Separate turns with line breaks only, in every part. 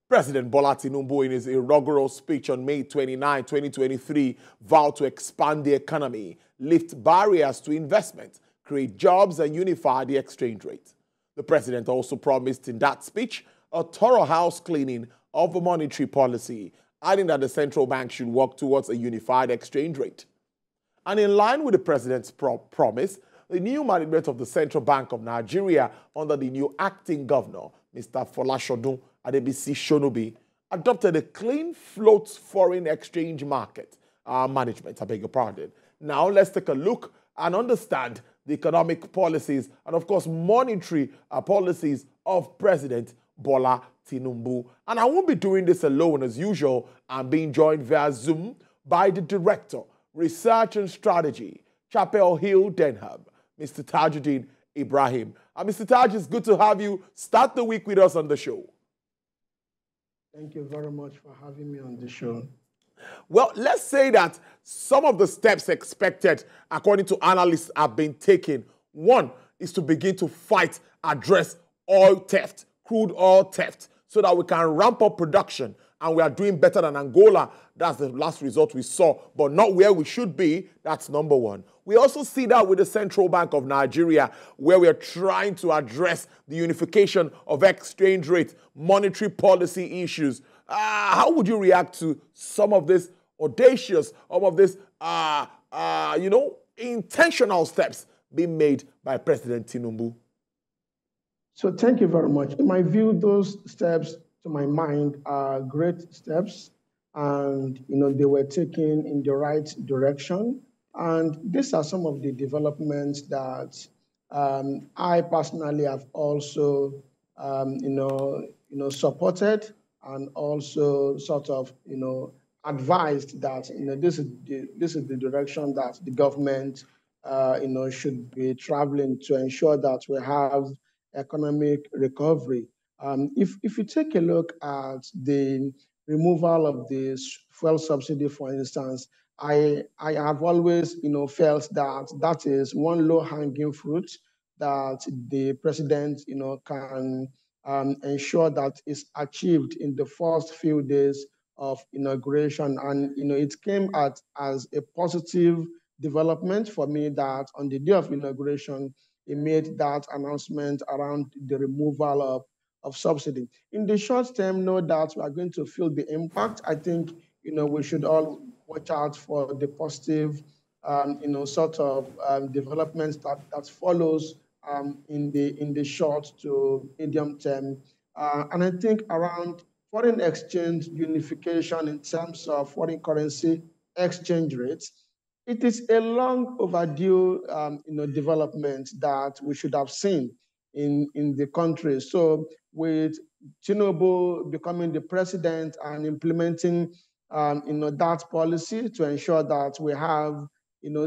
President Bola Tinubu, in his inaugural speech on May 29, 2023, vowed to expand the economy, lift barriers to investment, create jobs, and unify the exchange rate. The president also promised in that speech a thorough house cleaning of the monetary policy, adding that the central bank should work towards a unified exchange rate. And in line with the president's promise, the new management of the Central Bank of Nigeria under the new acting governor, Mr. Folashodun Adebisi Shonubi, adopted a clean float foreign exchange market management. I beg your pardon. Now let's take a look and understand the economic policies and, of course, monetary policies of President Bola Tinubu. And I won't be doing this alone as usual. I'm being joined via Zoom by the Director, Research and Strategy, Chapel Hill, Denham, Mr. Tajuddin Ibrahim. Mr. Taj, it's good to have you start the week with us on the show.
Thank you very much for having me on the show.
Well, let's say that some of the steps expected, according to analysts, have been taken. One is to begin to address oil theft, crude oil theft, so that we can ramp up production. And we are doing better than Angola. That's the last result we saw, but not where we should be. That's number one. We also see that with the Central Bank of Nigeria, where we are trying to address the unification of exchange rate, monetary policy issues. How would you react to some of this audacious, some of this, intentional steps being made by President Tinubu?
So thank you very much. In my view, those steps, to my mind, are great steps, and they were taken in the right direction. And these are some of the developments that I personally have also, supported, and also sort of, advised that this is the direction that the government, should be traveling to ensure that we have economic recovery. If you take a look at the removal of the fuel subsidy, for instance, I have always, felt that that is one low-hanging fruit that the president, can ensure that is achieved in the first few days of inauguration. And, it came as a positive development for me that on the day of inauguration, he made that announcement around the removal of subsidy. In the short term, no doubt we are going to feel the impact. I think, we should all watch out for the positive, developments that follows in the short to medium term. And I think around foreign exchange unification in terms of foreign currency exchange rates, it is a long overdue, development that we should have seen in the country. So with Tinubu becoming the president and implementing, that policy to ensure that we have,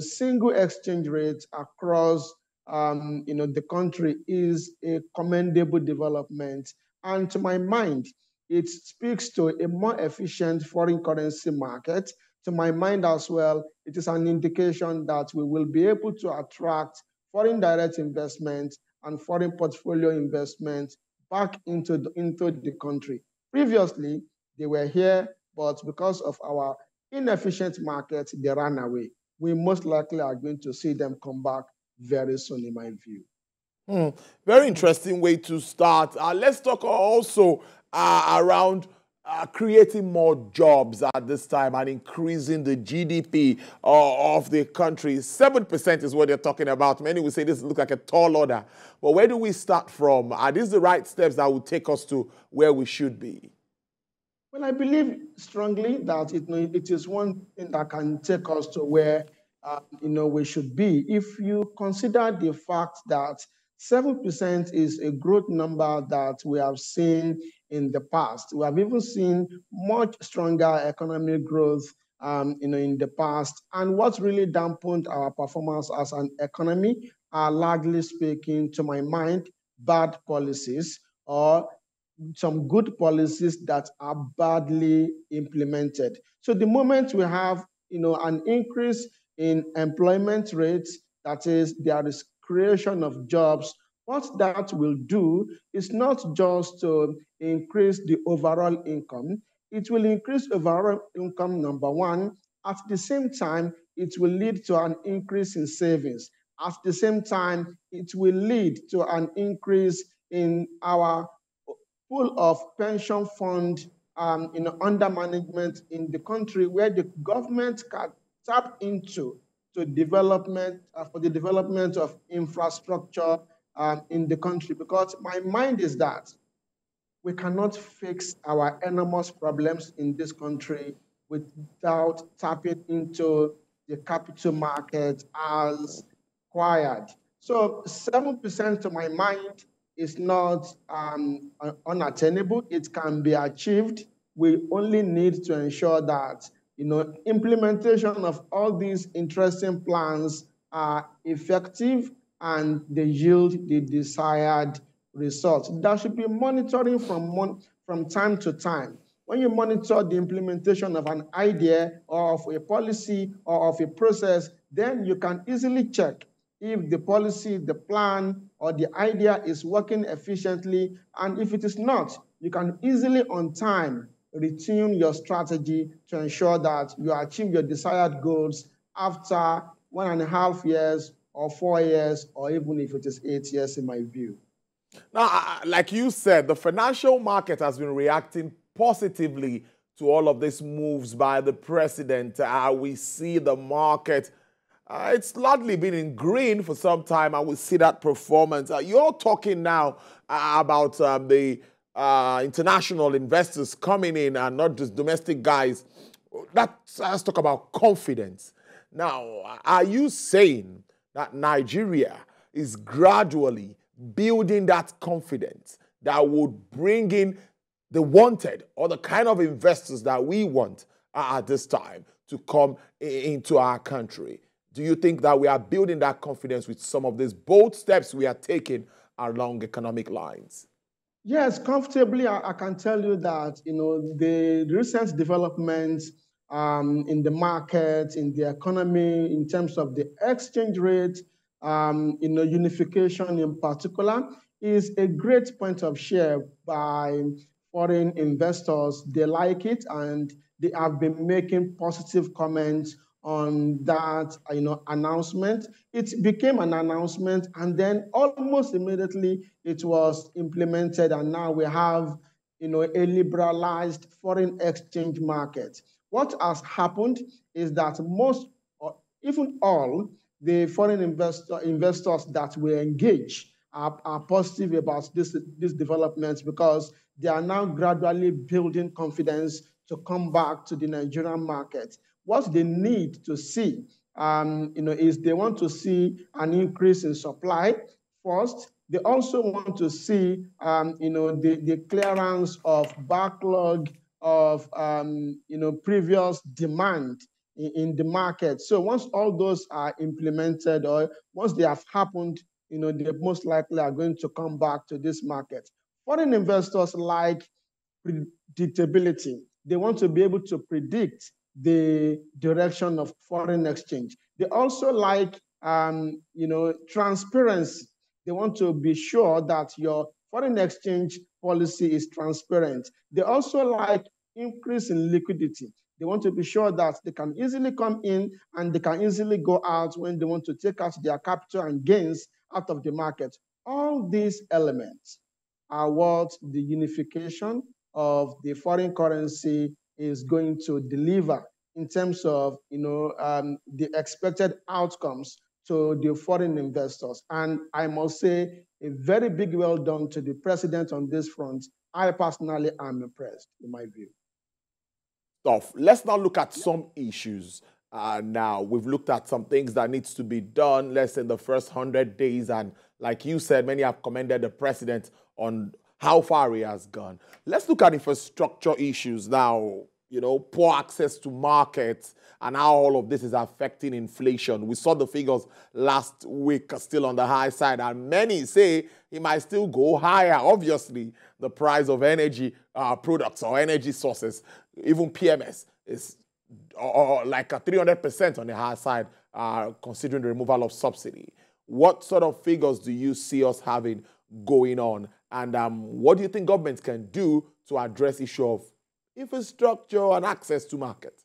single exchange rates across, the country is a commendable development. And to my mind, it speaks to a more efficient foreign currency market. To my mind as well, it is an indication that we will be able to attract foreign direct investment and foreign portfolio investment back into the country. Previously, they were here, but because of our inefficient market, they ran away. We most likely are going to see them come back very soon, in my view.
Very interesting way to start. Let's talk also around creating more jobs at this time and increasing the GDP of the country. 7% is what they're talking about. Many will say this looks like a tall order. But where do we start from? Are these the right steps that will take us to where we should be?
Well, I believe strongly that it is one thing that can take us to where we should be. If you consider the fact that 7% is a growth number that we have seen in the past. We have even seen much stronger economic growth, in the past. And what's really dampened our performance as an economy are, largely speaking, to my mind, bad policies or some good policies that are badly implemented. So the moment we have, an increase in employment rates, that is, there is creation of jobs, What that will do is not just to increase the overall income, it will increase overall income, number one. At the same time, it will lead to an increase in savings. At the same time, it will lead to an increase in our pool of pension fund under management in the country, where the government can tap into to development for the development of infrastructure in the country. Because my mind is that we cannot fix our enormous problems in this country without tapping into the capital market as required. So 7% to my mind is not unattainable. It can be achieved. We only need to ensure that implementation of all these interesting plans are effective and they yield the desired results. There should be monitoring from time to time. When you monitor the implementation of an idea or of a policy or of a process, then you can easily check if the policy, the plan, or the idea is working efficiently. And if it is not, you can easily on time retune your strategy to ensure that you achieve your desired goals after 1.5 years or 4 years, or even if it is 8 years in my view.
Now, like you said, the financial market has been reacting positively to all of these moves by the president. We see the market, it's largely been in green for some time, and we see that performance. You're talking now about the international investors coming in and not just domestic guys. Let's talk about confidence. Now, are you saying that Nigeria is gradually building that confidence that would bring in the wanted or the kind of investors that we want at this time to come into our country? Do you think that we are building that confidence with some of these bold steps we are taking along economic lines?
Yes, comfortably, I can tell you that, the recent developments in the market, in the economy, in terms of the exchange rate, unification in particular, is a great point of share by foreign investors. They like it, and they have been making positive comments on that announcement. It became an announcement, and then almost immediately it was implemented, and now we have a liberalized foreign exchange market. What has happened is that most, or even all, the foreign investors that will engage are positive about this development, because they are now gradually building confidence to come back to the Nigerian market. What they need to see, is they want to see an increase in supply first. They also want to see, the clearance of backlog of, previous demand in the market. So once all those are implemented, or once they have happened, they most likely are going to come back to this market. Foreign investors like predictability. They want to be able to predict the direction of foreign exchange. They also like, transparency. They want to be sure that your foreign exchange policy is transparent. They also like increase in liquidity. They want to be sure that they can easily come in and they can easily go out when they want to take out their capital and gains out of the market. All these elements are what the unification of the foreign currency is going to deliver in terms of the expected outcomes to the foreign investors. And I must say a very big well done to the president on this front. I personally am impressed, in my view.
Let's now look at some issues. Now, we've looked at some things that needs to be done less than the first 100 days. And like you said, many have commended the president on how far he has gone. Let's look at infrastructure issues now, poor access to markets and how all of this is affecting inflation. We saw the figures last week still on the high side, and many say it might still go higher. Obviously, the price of energy products or energy sources, even PMS, is like a 300% on the high side, considering the removal of subsidy. what sort of figures do you see us having going on? And what do you think governments can do to address issue of infrastructure and access to market?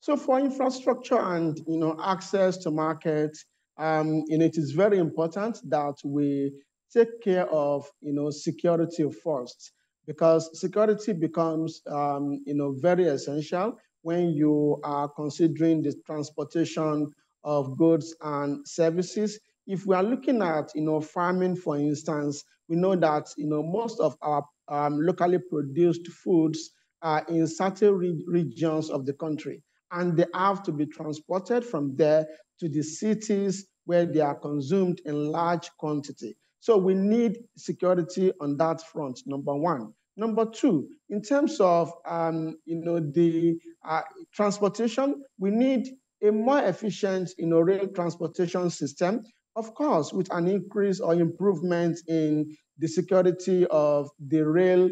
So for infrastructure and access to market, it is very important that we take care of security first, because security becomes very essential when you are considering the transportation of goods and services. If we are looking at farming, for instance, we know that most of our locally produced foods are in certain regions of the country, and they have to be transported from there to the cities where they are consumed in large quantity. So we need security on that front, number one. Number two, in terms of the transportation, we need a more efficient rail transportation system, of course, with an increase or improvement in the security of the rail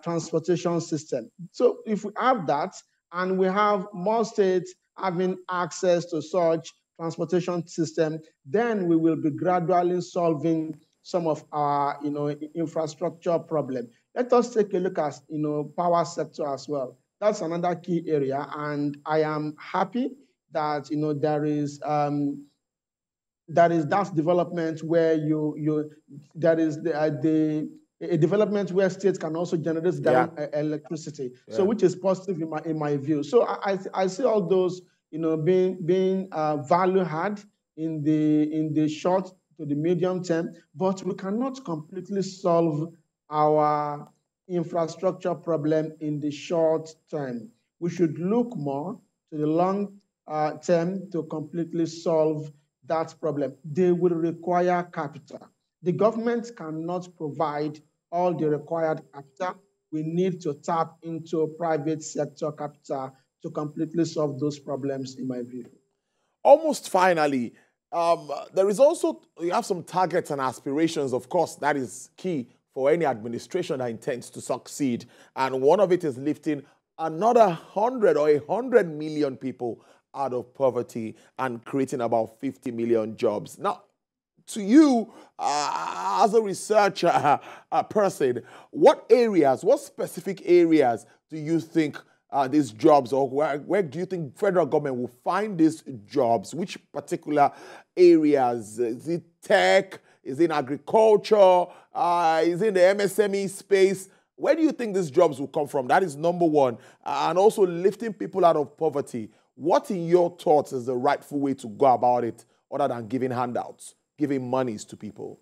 transportation system. So if we have that, and we have more states having access to such transportation system, then we will be gradually solving some of our infrastructure problem. Let us take a look at power sector as well. That's another key area, and I am happy that there is that development where there is a development where states can also generate their own electricity. Yeah. So which is positive in my view. So I see all those being value add in the short to the medium term, but we cannot completely solve our infrastructure problem in the short term. We should look more to the long term to completely solve that problem. They will require capital. The government cannot provide all the required capital. We need to tap into private sector capital to completely solve those problems, in my view.
Almost finally, there is also, you have some targets and aspirations, of course, that is key for any administration that intends to succeed. And one of it is lifting another 100 million people out of poverty and creating about 50 million jobs. Now, to you, as a researcher person, what specific areas do you think these jobs, or where do you think federal government will find these jobs? Which particular areas? Is it tech? Is it agriculture? Is it the MSME space? Where do you think these jobs will come from? That is number one. And also lifting people out of poverty. What, in your thoughts, is the rightful way to go about it, other than giving handouts, giving monies to people?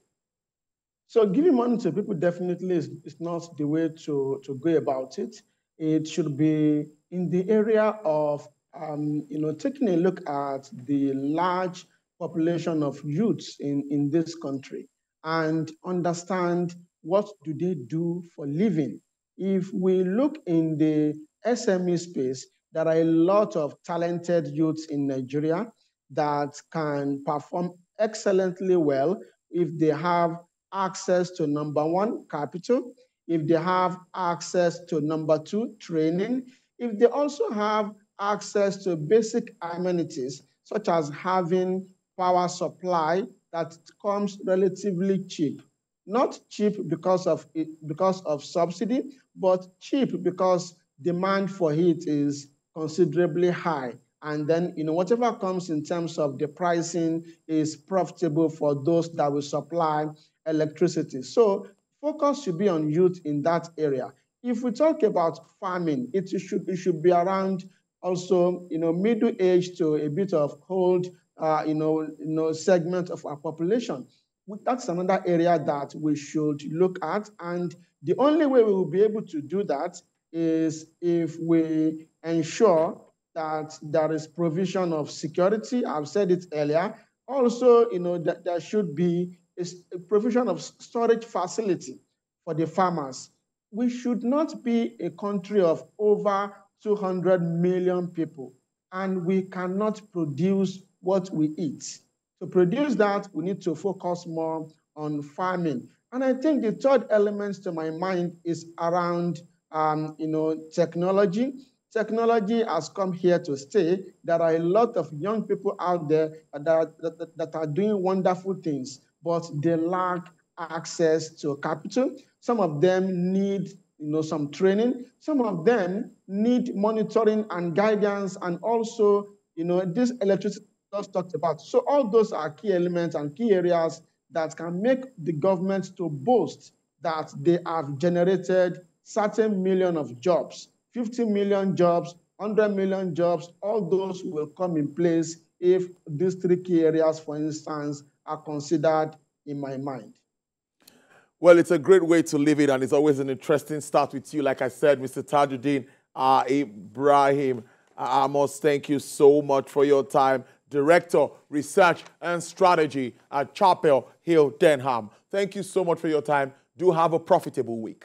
So giving money to people definitely is not the way to go about it. It should be in the area of taking a look at the large population of youths in this country and understand what do they do for living. If we look in the SME space, there are a lot of talented youths in Nigeria that can perform excellently well if they have access to, number one, capital, if they have access to, number two, training, if they also have access to basic amenities, such as having power supply that comes relatively cheap. Not cheap because of subsidy, but cheap because demand for it is considerably high. And then, whatever comes in terms of the pricing is profitable for those that will supply electricity. So focus should be on youth in that area. If we talk about farming, it should be around also, middle age to a bit of old, segment of our population. That's another area that we should look at. And the only way we will be able to do that is if we ensure that there is provision of security. I've said it earlier. Also, that there should be a provision of storage facility for the farmers. We should not be a country of over 200 million people, and we cannot produce what we eat. To produce that, we need to focus more on farming. And I think the third element to my mind is around technology. Technology has come here to stay. There are a lot of young people out there that are doing wonderful things, but they lack access to capital. Some of them need some training. Some of them need monitoring and guidance, and also this electricity just talked about. So all those are key elements and key areas that can make the government to boast that they have generated certain million of jobs, 50 million jobs, 100 million jobs. All those will come in place if these three key areas, for instance, are considered in my mind.
Well, it's a great way to live it, and it's always an interesting start with you. Like I said, Mr. Tajuddin Ibrahim, I must thank you so much for your time. Director, Research and Strategy at Chapel Hill, Denham. Thank you so much for your time. Do have a profitable week.